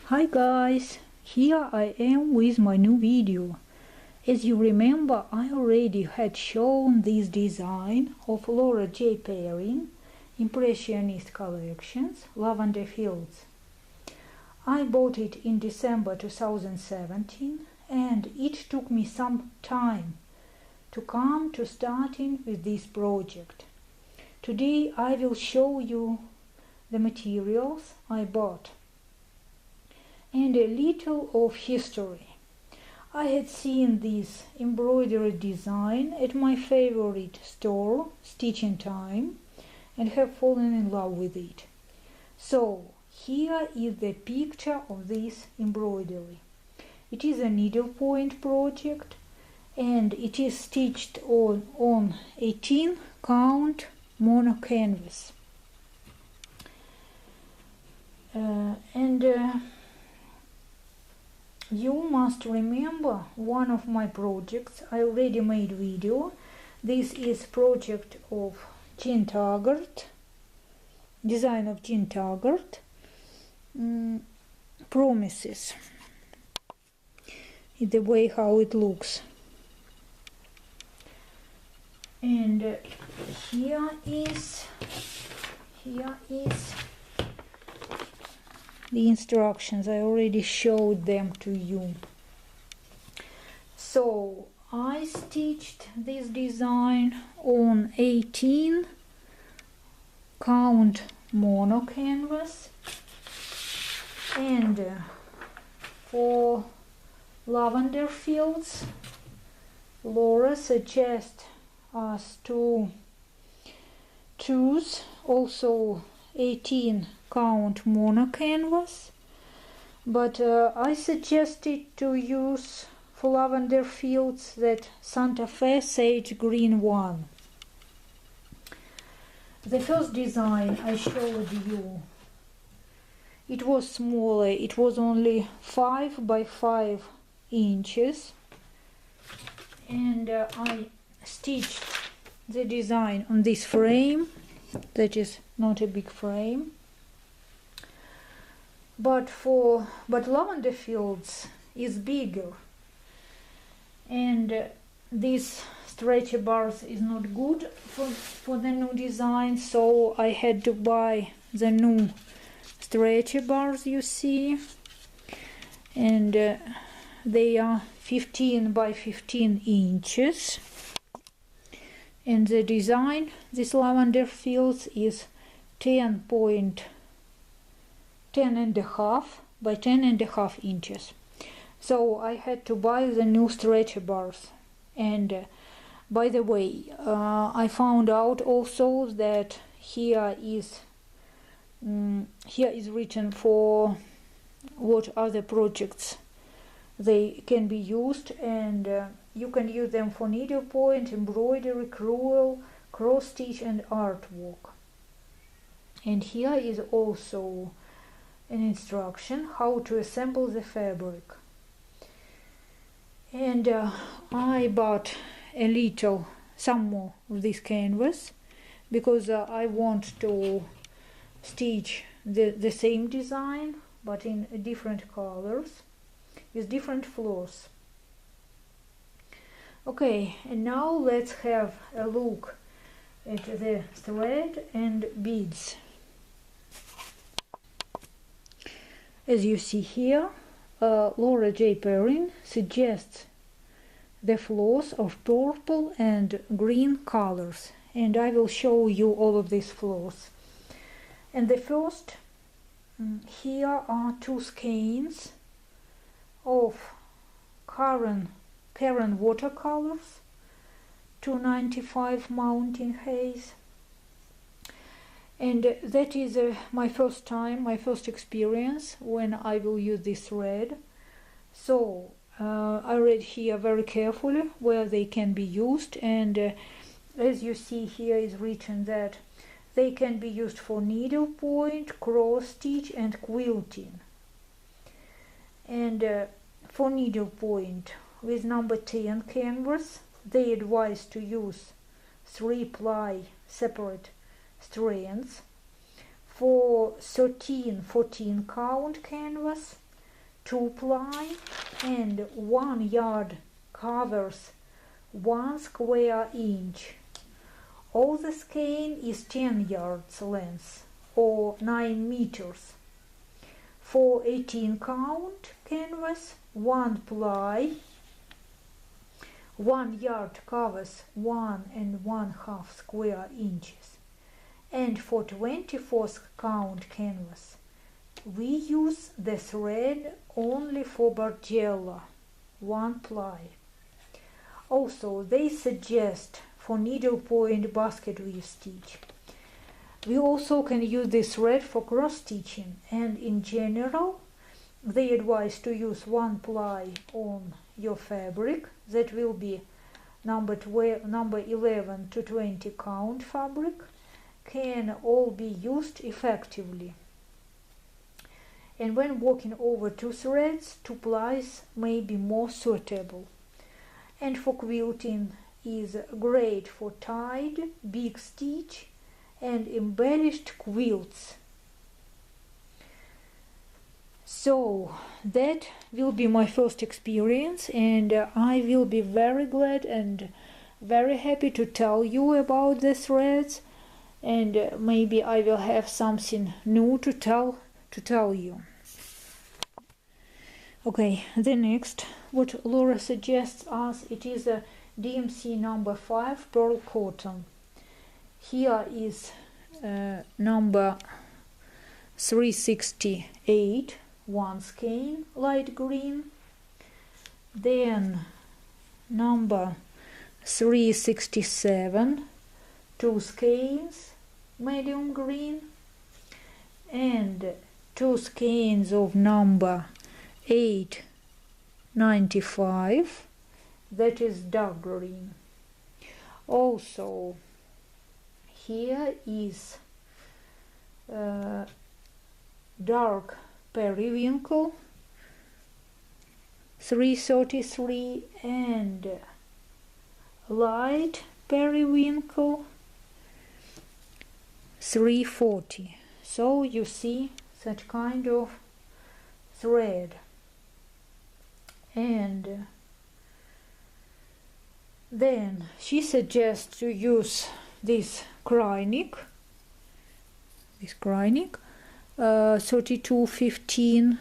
Hi guys, here I am with my new video. As you remember, I already had shown this design of Laura J. Perrin Impressionist Collections, Lavender Fields. I bought it in December 2017 and it took me some time to come to starting with this project. Today I will show you the materials I bought and a little of history. I had seen this embroidery design at my favorite store, Stitching Time, and have fallen in love with it. So here is the picture of this embroidery. It is a needlepoint project and it is stitched on 18 count mono canvas. You must remember one of my projects. I already made video. This is project of Jean Taggart, design of Jean Taggart, Promises. The way how it looks. And here is the instructions. I already showed them to you. So I stitched this design on 18 count mono canvas, and for Lavender Fields, Laura suggests us to choose also 18 count mono canvas, but I suggested to use for Lavender Fields that Santa Fe Sage Green one. The first design I showed you, it was smaller, it was only 5 by 5 inches, and I stitched the design on this frame that is not a big frame, but Lavender Fields is bigger, and this stretchy bars is not good for the new design, so I had to buy the new stretchy bars, you see, and they are 15 by 15 inches. And the design, this Lavender Fields, is 10 and a half by 10 and a half inches. So I had to buy the new stretchy bars. And by the way, I found out also that here is written for what other projects they can be used, and you can use them for needlepoint, embroidery, crewel, cross stitch and artwork. And here is also an instruction how to assemble the fabric. And I bought some more of this canvas because I want to stitch the same design but in different colors with different floors. Okay, and now let's have a look at the thread and beads. As you see here, Laura J. Perrin suggests the floors of purple and green colors, and I will show you all of these floors. And the first, here are two skeins of Karen watercolors, 295 Mountain Haze, and that is my first experience when I will use this thread. So I read here very carefully where they can be used, and as you see here is written that they can be used for needlepoint, cross stitch and quilting. And for needlepoint, with number 10 canvas, they advise to use 3-ply separate strands. For 13-14 count canvas, 2-ply, and 1 yard covers 1 square inch. All the skein is 10 yards length or 9 meters. For 18 count canvas, 1-ply, 1 yard covers 1½ square inches. And for 24 count canvas, we use the thread only for Bargella, 1-ply. Also, they suggest for needlepoint basket weave stitch. We also can use this thread for cross stitching, and in general they advise to use 1-ply on your fabric. That will be number 11 to 20 count fabric. Can all be used effectively. And when working over 2 threads, 2 plies may be more suitable. And for quilting is great for tied, big stitch and embellished quilts. So that will be my first experience, and I will be very glad and very happy to tell you about the threads, and maybe I will have something new to tell you. Okay, the next what Laura suggests us, it is a DMC number 5 pearl cotton. Here is number 368, 1 skein, light green. Then number 367, 2 skeins, medium green. And 2 skeins of number 895, that is dark green. Also, here is dark periwinkle, 333, and light periwinkle, 340. So you see such kind of thread. And then she suggests to use this crazy-quilting, 3215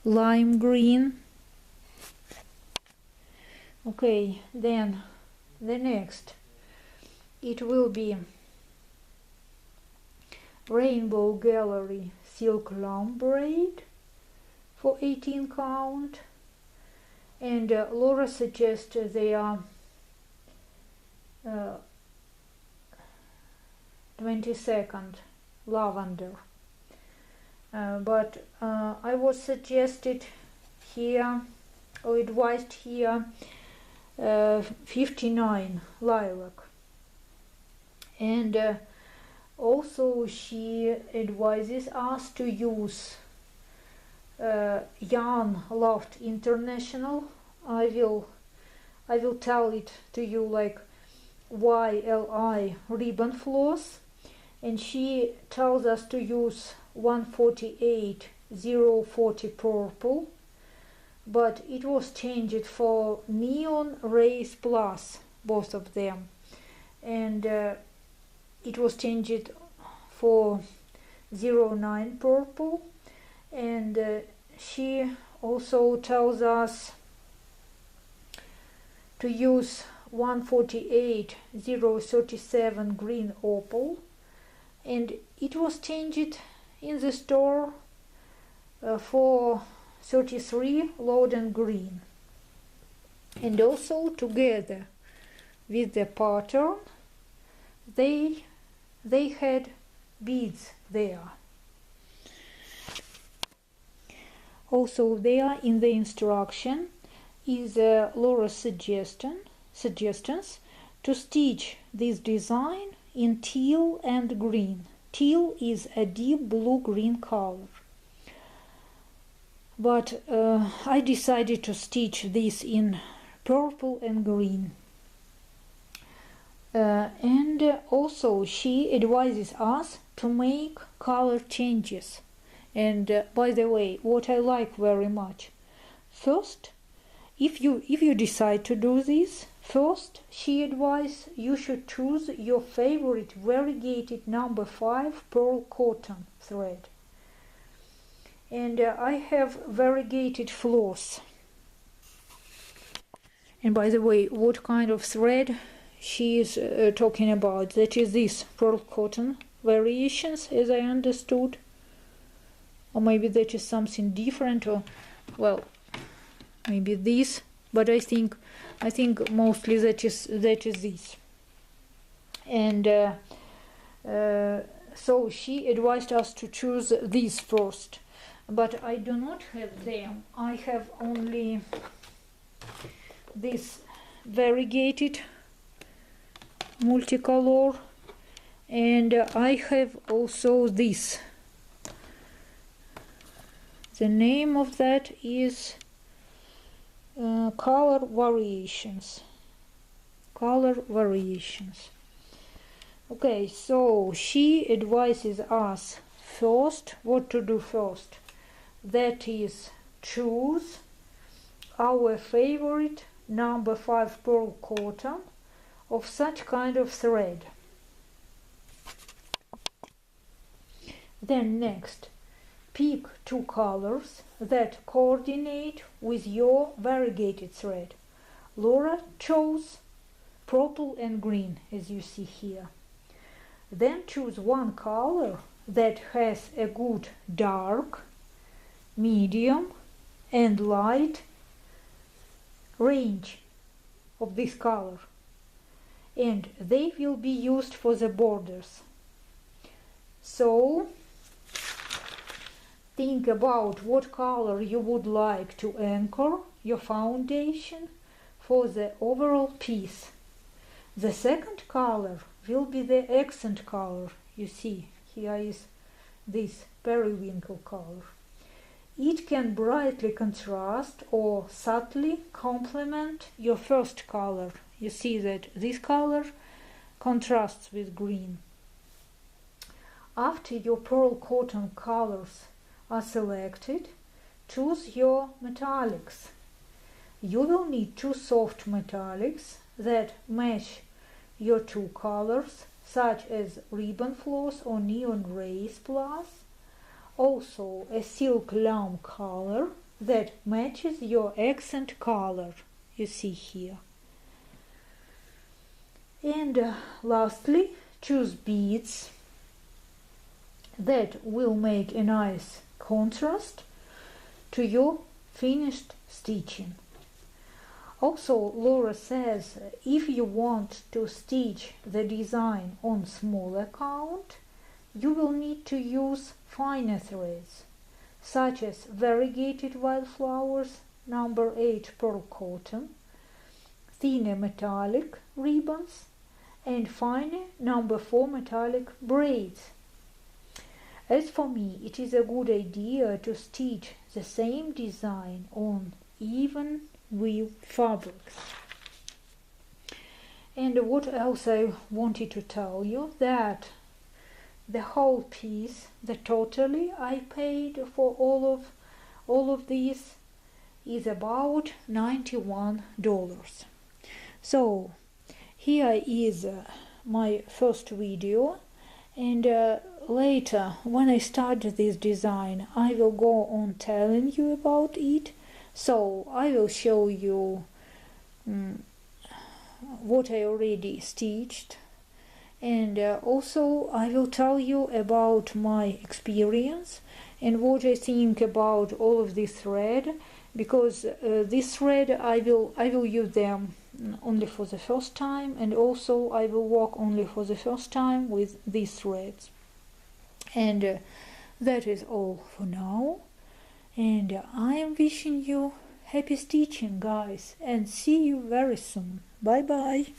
lime green. Okay, then the next, it will be Rainbow Gallery silk lamb braid for 18 count. And Laura suggests they are 22nd lavender, but I was suggested here, or advised here, 59 lilac. And also she advises us to use Yarn Loft International. I will tell it to you like YLI ribbon floss, and she tells us to use 148-040 purple, but it was changed for Neon Race Plus, both of them, and it was changed for 09 purple. And she also tells us to use 148-037 green opal, and it was changed in the store for 33 Loden green. And also together with the pattern they had beads there. Also there in the instruction is Laura's suggestions to stitch this design in teal and green. Teal is a deep blue-green color. But I decided to stitch this in purple and green. And also she advises us to make color changes And by the way, what I like very much, first, if you decide to do this, first she advised you should choose your favorite variegated number 5 pearl cotton thread. And I have variegated floss. And by the way, what kind of thread she is talking about? That is this pearl cotton variations, as I understood. Or maybe that is something different, or well, maybe this, but I think mostly that is this. And so she advised us to choose these first, but I do not have them. I have only this variegated multicolor, and I have also this. The name of that is color variations. Okay, so she advises us first what to do first. That is, choose our favorite number 5 pearl cotton of such kind of thread. Then next, pick 2 colors that coordinate with your variegated thread. Laura chose purple and green, as you see here. Then choose 1 color that has a good dark, medium and light range of this color, and they will be used for the borders. So think about what color you would like to anchor your foundation for the overall piece. The second color will be the accent color. You see, here is this periwinkle color. It can brightly contrast or subtly complement your first color. You see that this color contrasts with green. After your pearl cotton colors are selected, choose your metallics. You will need 2 soft metallics that match your 2 colors, such as ribbon floss or neon race plus. Also a silk lamb color that matches your accent color, you see here. And lastly, choose beads that will make a nice contrast to your finished stitching. Also, Laura says if you want to stitch the design on smaller count, you will need to use finer threads, such as variegated wildflowers number 8 pearl cotton, thinner metallic ribbons, and finer number 4 metallic braids. As for me, it is a good idea to stitch the same design on even weave fabrics. And what else I wanted to tell you, that the whole piece, the totally I paid for all of these is about $91. So here is my first video, and later when I start this design I will go on telling you about it. So I will show you what I already stitched, and also I will tell you about my experience and what I think about all of this thread, because this thread I will use them only for the first time, and also I will work only for the first time with these threads. And that is all for now, and I am wishing you happy stitching, guys, and see you very soon. Bye bye.